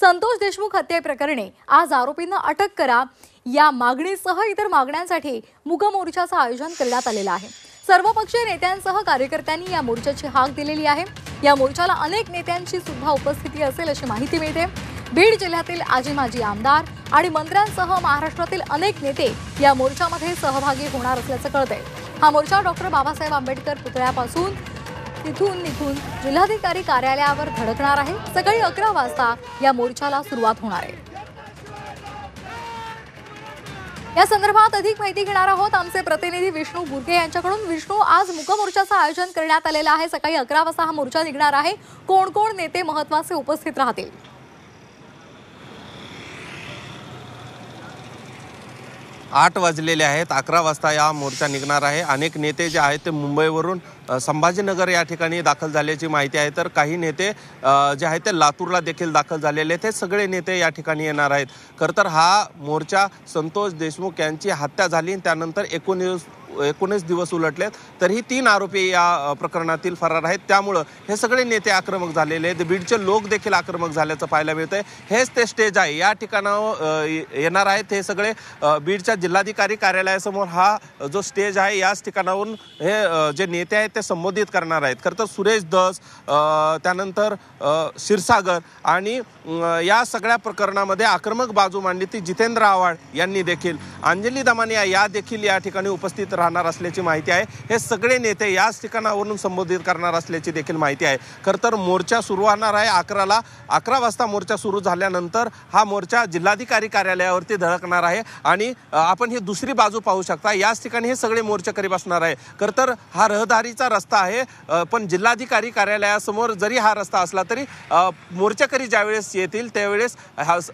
संतोष देशमुख हत्येप्रकरणी आज आरोपींना अटक करा या मागणीसह इतर मागण्यांसाठी मूक मोर्चाचं आयोजन करण्यात आलेलं आहे। सर्वपक्षीय नेत्यांसह कार्यकर्त्यांनी या मोर्चाची हाक दिलेली आहे। या मोर्चाला अनेक नेत्यांची सुद्धा उपस्थिती असेल अशी माहिती मिळते। बीड जिल्ह्यातील आजी माजी आमदार आणि मंत्र्यांसह महाराष्ट्रातील अनेक नेते या मोर्चामध्ये सहभागी होणार असल्याचं कळतंय। हा मोर्चा डॉक्टर बाबासाहेब आंबेडकर पुतळ्यापासून तिथून निघून जिल्हाधिकारी कार्यालयावर धडकणार आहे। सकाळी 11 वाजता या मोर्चाला सुरुवात होणार आहे। या संदर्भात अधिक माहिती घेणार आहोत आमचे प्रतिनिधी विष्णू बुर्गे यांच्याकडून। विष्णू, आज मूक मोर्चाचं आयोजन करण्यात आलेलं आहे। सकाळी 11 वाजता हा मोर्चा निघणार आहे। कोण कोण नेते महत्त्वाचे उपस्थित राहतील? 8 वाजलेले आहेत। 11 वाजता या मोर्चा निघणार आहे। अनेक नेते जे आहेत ते मुंबईवरून संभाजीनगर या ठिकाणी दाखल झाल्याची माहिती आहे। तर काही नेते जे आहेत ते लातूरला देखील दाखल झालेले आहेत। हे सगळे नेते या ठिकाणी येणार आहेत। खरं तर हा मोर्चा संतोष देशमुख यांची हत्या झाली त्यानंतर 19 दिवस उलटलेत, तरीही 3 आरोपी या प्रकरणातील फरार आहेत। त्यामुळे हे सगळे नेते आक्रमक झालेले आहेत। बीडचे लोक देखील आक्रमक झाल्याचं पाहायला मिळतंय। हेच ते स्टेज आहे। या ठिकाणावर येणार आहेत हे सगळे बीडच्या जिल्हाधिकारी कार्यालयासमोर हा जो स्टेज आहे याच ठिकाणावरून हे जे नेते आहेत ते संबोधित करणार आहेत। खरं तर सुरेश धस, त्यानंतर क्षीरसागर आणि या सगळ्या प्रकरणामध्ये आक्रमक बाजू मांडली ती जितेंद्र आव्हाड यांनी देखील, अंजली दमानिया या देखील या ठिकाणी उपस्थित राहणार असल्याची माहिती आहे। हे सगळे नेते याच ठिकाणावरून संबोधित करणार असल्याची देखील माहिती आहे। खरं तर मोर्चा सुरू होणार आहे 11ला। 11 वाजता मोर्चा सुरू झाल्यानंतर हा मोर्चा जिल्हाधिकारी कार्यालयावरती धडकणार आहे आणि आपण ही दुसरी बाजू पाहू शकता। याच ठिकाणी हे सगळे मोर्चेकरी बसणार आहे। खरं तर हा रहदारीचा रस्ता आहे, पण जिल्हाधिकारी कार्यालयासमोर जरी हा रस्ता असला तरी मोर्चेकरी ज्यावेळेस येतील त्यावेळेस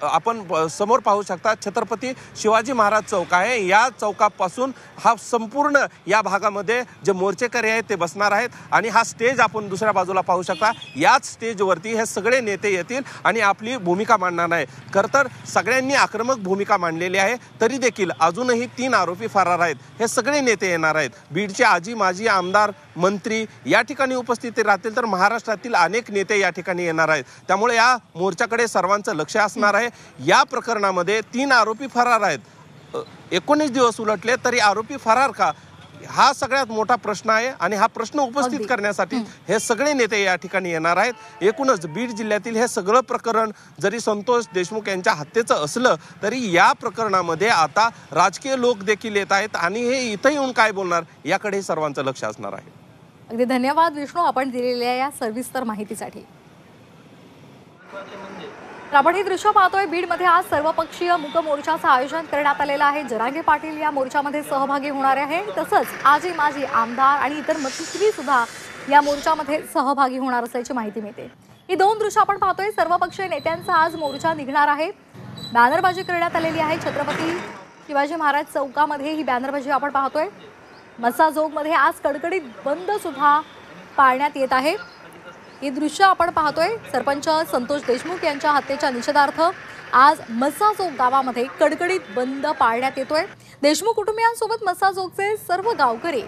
आपण समोर पाहू शकता छत्रपती शिवाजी महाराज चौक आहे। या चौकापासून हा संपूर्ण या भागामध्ये जे मोर्चेकरी आहेत ते बसणार आहेत आणि हा स्टेज आपण दुसऱ्या बाजूला पाहू शकता। याच स्टेजवरती हे सगळे नेते येतील आणि आपली भूमिका मांडणार आहे। खरं तर सगळ्यांनी आक्रमक भूमिका मांडलेली आहे, तरी देखील अजूनही 3 आरोपी फरार आहेत। हे सगळे नेते येणार आहेत। बीडचे आजी माजी आमदार मंत्री या ठिकाणी उपस्थित राहतील, तर महाराष्ट्रातील अनेक नेते या ठिकाणी येणार आहेत। त्यामुळे या मोर्चाकडे सर्वांचं लक्ष असणार आहे। या प्रकरणामध्ये 3 आरोपी फरार आहेत। 19 दिवस उलटले तरी आरोपी फरार का, हा सगळ्यात मोठा प्रश्न आहे आणि हा प्रश्न उपस्थित करण्यासाठी हे सगळे नेते या ठिकाणी येणार आहेत। एकूणच बीड जिल्ह्यातील हे सगळं प्रकरण जरी संतोष देशमुख यांच्या हत्येचं असलं तरी या प्रकरणामध्ये आता राजकीय लोक देखील येत आहेत आणि हे इथं येऊन काय बोलणार याकडे सर्वांचं लक्ष असणार आहे। अगदी धन्यवाद विष्णू, आपण दिलेल्या या सविस्तर माहितीसाठी। आपण हे दृश्य पाहतोय, बीडमध्ये आज सर्वपक्षीय मूक मोर्चाचं आयोजन करण्यात आलेलं आहे। जरांगे पाटील या मोर्चामध्ये सहभागी होणार आहे। तसंच आजी माजी आमदार आणि इतर मंत्री सुद्धा या मोर्चामध्ये सहभागी होणार असल्याची माहिती मिळते। ही 2 दृश्य आपण पाहतोय। सर्वपक्षीय नेत्यांचा आज मोर्चा निघणार आहे। बॅनरबाजी करण्यात आलेली आहे। छत्रपती शिवाजी महाराज चौकामध्ये ही बॅनरबाजी आपण पाहतोय। मस्साजोगमध्ये आज कडकडीत बंद सुद्धा पाळण्यात येत आहे। हे दृश्य आपण पाहतोय। सरपंच संतोष देशमुख यांच्या हत्येच्या निषेधार्थ आज मस्साजोग गावामध्ये कडकडीत बंद पाळण्यात येतोय। देशमुख कुटुंबियांसोबत मस्साजोगचे सर्व गावकरी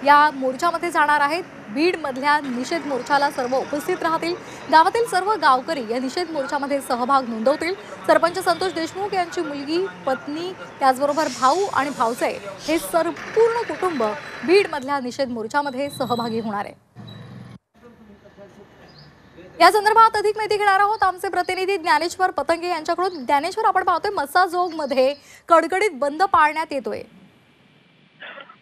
या मोर्चामध्ये जाणार आहेत। बीड मधल्या निषेध मोर्चाला सर्व उपस्थित राहतील। गावातील सर्व गावकरी या निषेध मोर्चामध्ये सहभाग नोंदवतील। सरपंच संतोष देशमुख यांची मुलगी, पत्नी, त्याचबरोबर भाऊ आणि भावचे हे संपूर्ण कुटुंब बीड मधल्या निषेध मोर्चामध्ये सहभागी होणार आहे। या संदर्भात अधिक माहिती घेणार आहोत आमचे प्रतिनिधी ज्ञानेश्वर पतंगे यांच्याकडून। ज्ञानेश्वर, आपण पाहतोय मस्साजोगमध्ये कडकडीत बंद पाळण्यात येतोय।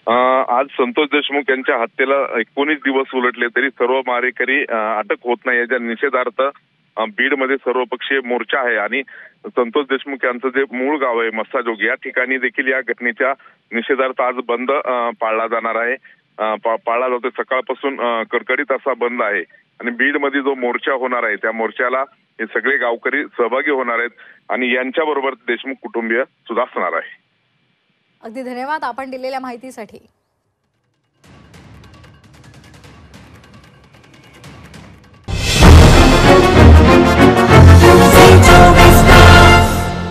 आज संतोष देशमुख यांच्या हत्येला 19 दिवस उलटले तरी सर्व मारेकरी अटक होत नाही। याच्या निषेधार्थ बीडमध्ये सर्वपक्षीय मोर्चा आहे आणि संतोष देशमुख यांचं जे मूळ गाव आहे मस्साजोग या ठिकाणी देखील या घटनेच्या निषेधार्थ आज बंद पाळला जाणार आहे। पाळला जातो सकाळपासून कडकडीत असा बंद आहे आणि बीडमध्ये जो मोर्चा होणार आहे त्या मोर्चाला हे सगळे गावकरी सहभागी होणार आहेत आणि यांच्याबरोबर देशमुख कुटुंबीय सुद्धा असणार आहे। अगदी धन्यवाद आपण दिलेल्या माहितीसाठी।